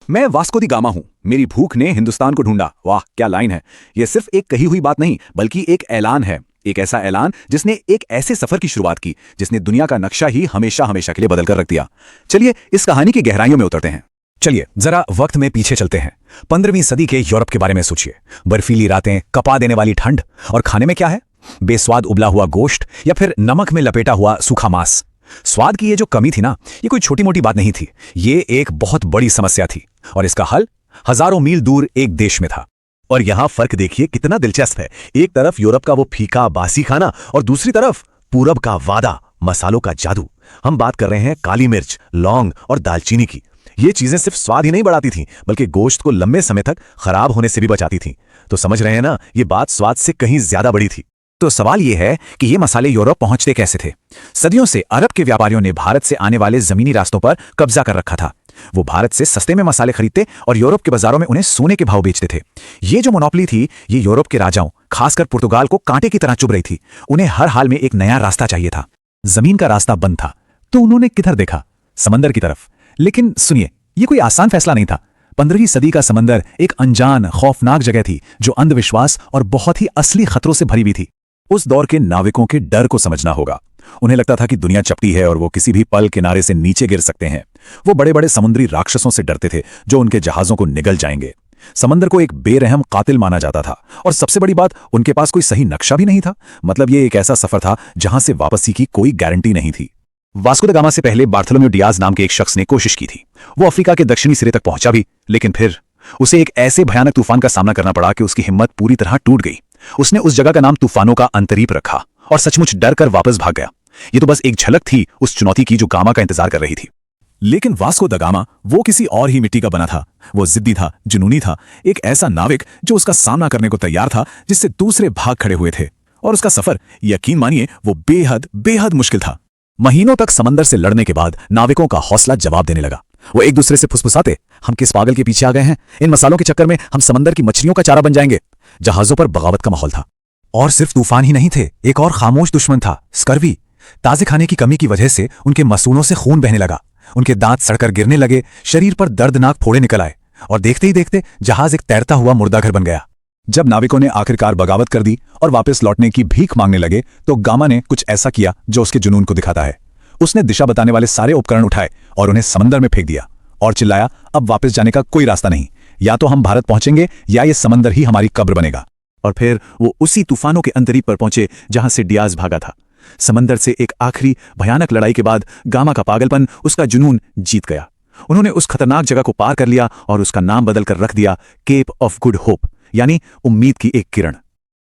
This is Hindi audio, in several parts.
मैं वास्को दी गामा हूं, मेरी भूख ने हिंदुस्तान को ढूंढा। वाह क्या लाइन है। यह सिर्फ एक कही हुई बात नहीं बल्कि एक ऐलान है। एक ऐसा ऐलान जिसने एक ऐसे सफर की शुरुआत की जिसने दुनिया का नक्शा ही हमेशा हमेशा के लिए बदल कर रख दिया। चलिए इस कहानी की गहराइयों में उतरते हैं। चलिए जरा वक्त में पीछे चलते हैं। 15वीं सदी के यूरोप के बारे में सोचिए। बर्फीली रातें, कपा देने वाली ठंड, और खाने में क्या है? बेस्वाद उबला हुआ गोश्त या फिर नमक में लपेटा हुआ सूखा मांस। स्वाद की ये जो कमी थी ना, ये कोई छोटी मोटी बात नहीं थी, ये एक बहुत बड़ी समस्या थी। और इसका हल हजारों मील दूर एक देश में था। और यहां फर्क देखिए कितना दिलचस्प है। एक तरफ यूरोप का वो फीका बासी खाना और दूसरी तरफ पूरब का वादा, मसालों का जादू। हम बात कर रहे हैं काली मिर्च, लौंग और दालचीनी की। ये चीजें सिर्फ स्वाद ही नहीं बढ़ाती थीं, बल्कि गोश्त को लंबे समय तक खराब होने से भी बचाती थीं। तो समझ रहे हैं ना, ये बात स्वाद से कहीं ज्यादा बड़ी थी। तो सवाल यह है कि ये मसाले यूरोप पहुंचते कैसे थे? सदियों से अरब के व्यापारियों ने भारत से आने वाले जमीनी रास्तों पर कब्जा कर रखा था। वो भारत से सस्ते में मसाले खरीदते और यूरोप के बाजारों में उन्हें सोने के भाव बेचते थे। ये जो मोनोपोली थी, ये यूरोप के राजाओं, खासकर पुर्तगाल को कांटे की तरह चुभ रही थी। उन्हें हर हाल में एक नया रास्ता चाहिए था। जमीन का रास्ता बंद था, तो उन्होंने किधर देखा? समंदर की तरफ। लेकिन सुनिए, ये कोई आसान फैसला नहीं था। 15वीं सदी का समंदर एक अनजान, खौफनाक जगह थी जो अंधविश्वास और बहुत ही असली खतरों से भरी हुई थी। उस दौर के नाविकों के डर को समझना होगा। उन्हें लगता था कि दुनिया चपटी है और वो किसी भी पल किनारे से नीचे गिर सकते हैं। वो बड़े बड़े समुद्री राक्षसों से डरते थे जो उनके जहाजों को निगल जाएंगे। समंदर को एक बेरहम कातिल माना जाता था। और सबसे बड़ी बात, उनके पास कोई सही नक्शा भी नहीं था। मतलब ये एक ऐसा सफर था जहां से वापसी की कोई गारंटी नहीं थी। वास्को द गामा से पहले बार्थोलोमेव डियाज नाम के एक शख्स ने कोशिश की थी। वो अफ्रीका के दक्षिणी सिरे तक पहुंचा भी, लेकिन फिर उसे एक ऐसे भयानक तूफान का सामना करना पड़ा कि उसकी हिम्मत पूरी तरह टूट गई। उसने उस जगह का नाम तूफानों का अंतरीप रखा और सचमुच डर कर वापस भाग गया। ये तो बस एक झलक थी उस चुनौती की जो गामा का इंतजार कर रही थी। लेकिन वास्को द गामा वो किसी और ही मिट्टी का बना था। वो जिद्दी था, जुनूनी था, एक ऐसा नाविक जो उसका सामना करने को तैयार था जिससे दूसरे भाग खड़े हुए थे। और उसका सफर, यकीन मानिए, वो बेहद बेहद मुश्किल था। महीनों तक समंदर से लड़ने के बाद नाविकों का हौसला जवाब देने लगा। वो एक दूसरे से फुसफुसाते, हम किस पागल के पीछे आ गए हैं? इन मसालों के चक्कर में हम समंदर की मछलियों का चारा बन जाएंगे। जहाजों पर बगावत का माहौल था। और सिर्फ तूफान ही नहीं थे, एक और खामोश दुश्मन था, स्कर्वी। ताजे खाने की कमी की वजह से उनके मसूड़ों से खून बहने लगा, उनके दांत सड़कर गिरने लगे, शरीर पर दर्दनाक फोड़े निकल आए, और देखते ही देखते जहाज एक तैरता हुआ मुर्दाघर बन गया। जब नाविकों ने आखिरकार बगावत कर दी और वापस लौटने की भीख मांगने लगे, तो गामा ने कुछ ऐसा किया जो उसके जुनून को दिखाता है। उसने दिशा बताने वाले सारे उपकरण उठाए और उन्हें समंदर में फेंक दिया और चिल्लाया, अब वापस जाने का कोई रास्ता नहीं। या तो हम भारत पहुंचेंगे या ये समंदर ही हमारी कब्र बनेगा। और फिर वो उसी तूफानों के अंतरीप पर पहुंचे जहां से डियाज भागा था। समंदर से एक आखिरी भयानक लड़ाई के बाद गामा का पागलपन, उसका जुनून जीत गया। उन्होंने उस खतरनाक जगह को पार कर लिया और उसका नाम बदलकर रख दिया केप ऑफ गुड होप, यानी उम्मीद की एक किरण।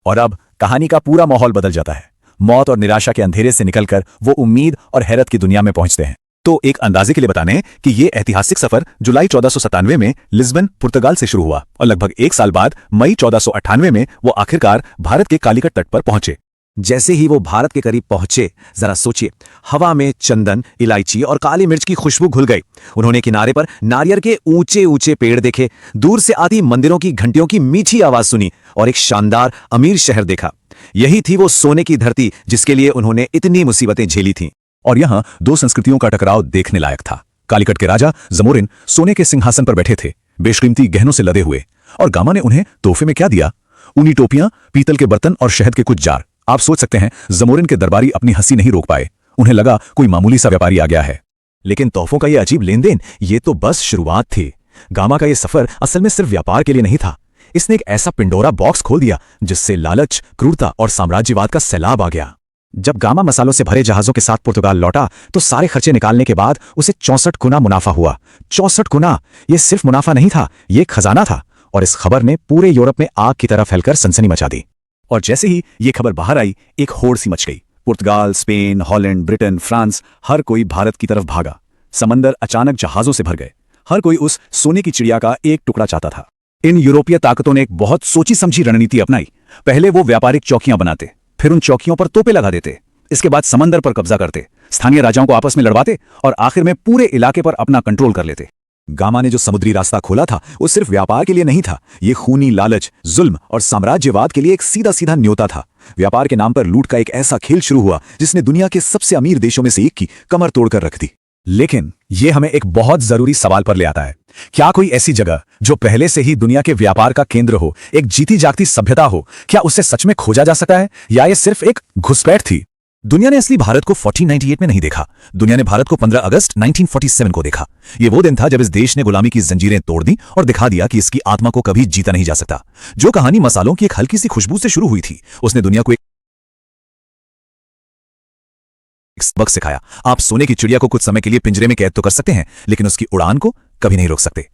और अब कहानी का पूरा माहौल बदल जाता है। मौत और निराशा के अंधेरे से निकलकर वो उम्मीद और हैरत की दुनिया में पहुंचते हैं। तो एक अंदाजे के लिए बताने कि ये ऐतिहासिक सफर जुलाई 1497 में लिस्बन, पुर्तगाल से शुरू हुआ और लगभग एक साल बाद मई 1498 में वो आखिरकार भारत के कालीकट तट पर पहुंचे। जैसे ही वो भारत के करीब पहुंचे, जरा सोचिए, हवा में चंदन, इलायची और काली मिर्च की खुशबू घुल गई। उन्होंने किनारे पर नारियल के ऊंचे ऊंचे पेड़ देखे, दूर से आती मंदिरों की घंटियों की मीठी आवाज सुनी और एक शानदार अमीर शहर देखा। यही थी वो सोने की धरती जिसके लिए उन्होंने इतनी मुसीबतें झेली थीं। और यहां दो संस्कृतियों का टकराव देखने लायक था। कालीकट के राजा जमोरिन सोने के सिंहासन पर बैठे थे, बेशकीमती गहनों से लदे हुए। और गामा ने उन्हें तोहफे में क्या दिया? ऊनी टोपियां, पीतल के बर्तन और शहद के कुछ जार। आप सोच सकते हैं जमोरिन के दरबारी अपनी हंसी नहीं रोक पाए। उन्हें लगा कोई मामूली सा व्यापारी आ गया है। लेकिन तोहफों का ये अजीब लेन देन, ये तो बस शुरुआत थी। गामा का ये सफर असल में सिर्फ व्यापार के लिए नहीं था। इसने एक ऐसा पिंडोरा बॉक्स खोल दिया जिससे लालच, क्रूरता और साम्राज्यवाद का सैलाब आ गया। जब गामा मसालों से भरे जहाजों के साथ पुर्तगाल लौटा, तो सारे खर्चे निकालने के बाद उसे 64 गुना मुनाफा हुआ। 64 गुना! ये सिर्फ मुनाफा नहीं था, ये खजाना था। और इस खबर ने पूरे यूरोप में आग की तरह फैलकर सनसनी मचा दी। और जैसे ही ये खबर बाहर आई, एक होड़ सी मच गई। पुर्तगाल, स्पेन, हॉलैंड, ब्रिटेन, फ्रांस, हर कोई भारत की तरफ भागा। समंदर अचानक जहाजों से भर गए। हर कोई उस सोने की चिड़िया का एक टुकड़ा चाहता था। इन यूरोपीय ताकतों ने एक बहुत सोची समझी रणनीति अपनाई। पहले वो व्यापारिक चौकियां बनाते, फिर उन चौकियों पर तोपे लगा देते, इसके बाद समंदर पर कब्जा करते, स्थानीय राजाओं को आपस में लड़वाते और आखिर में पूरे इलाके पर अपना कंट्रोल कर लेते। गामा ने जो समुद्री रास्ता खोला था, वो सिर्फ व्यापार के लिए नहीं था। ये खूनी लालच, जुल्म और साम्राज्यवाद के लिए एक सीधा सीधा न्योता था। व्यापार के नाम पर लूट का एक ऐसा खेल शुरू हुआ जिसने दुनिया के सबसे अमीर देशों में से एक की कमर तोड़कर रख दी। लेकिन ये हमें एक बहुत जरूरी सवाल पर ले आता है क्या कोई ऐसी जगह जो पहले से ही दुनिया के व्यापार का केंद्र हो, एक जीती जागती सभ्यता हो, क्या उसे सच में खोजा जा सकता है या ये सिर्फ एक घुसपैठ थी? दुनिया ने असली भारत को 1498 में नहीं देखा। दुनिया ने भारत को 15 अगस्त 1947 को देखा। ये वो दिन था जब इस देश ने गुलामी की जंजीरें तोड़ दी और दिखा दिया कि इसकी आत्मा को कभी जीता नहीं जा सकता। जो कहानी मसालों की एक हल्की सी खुशबू से शुरू हुई थी, उसने दुनिया को एक सबक सिखाया। आप सोने की चिड़िया को कुछ समय के लिए पिंजरे में कैद तो कर सकते हैं, लेकिन उसकी उड़ान को कभी नहीं रोक सकते।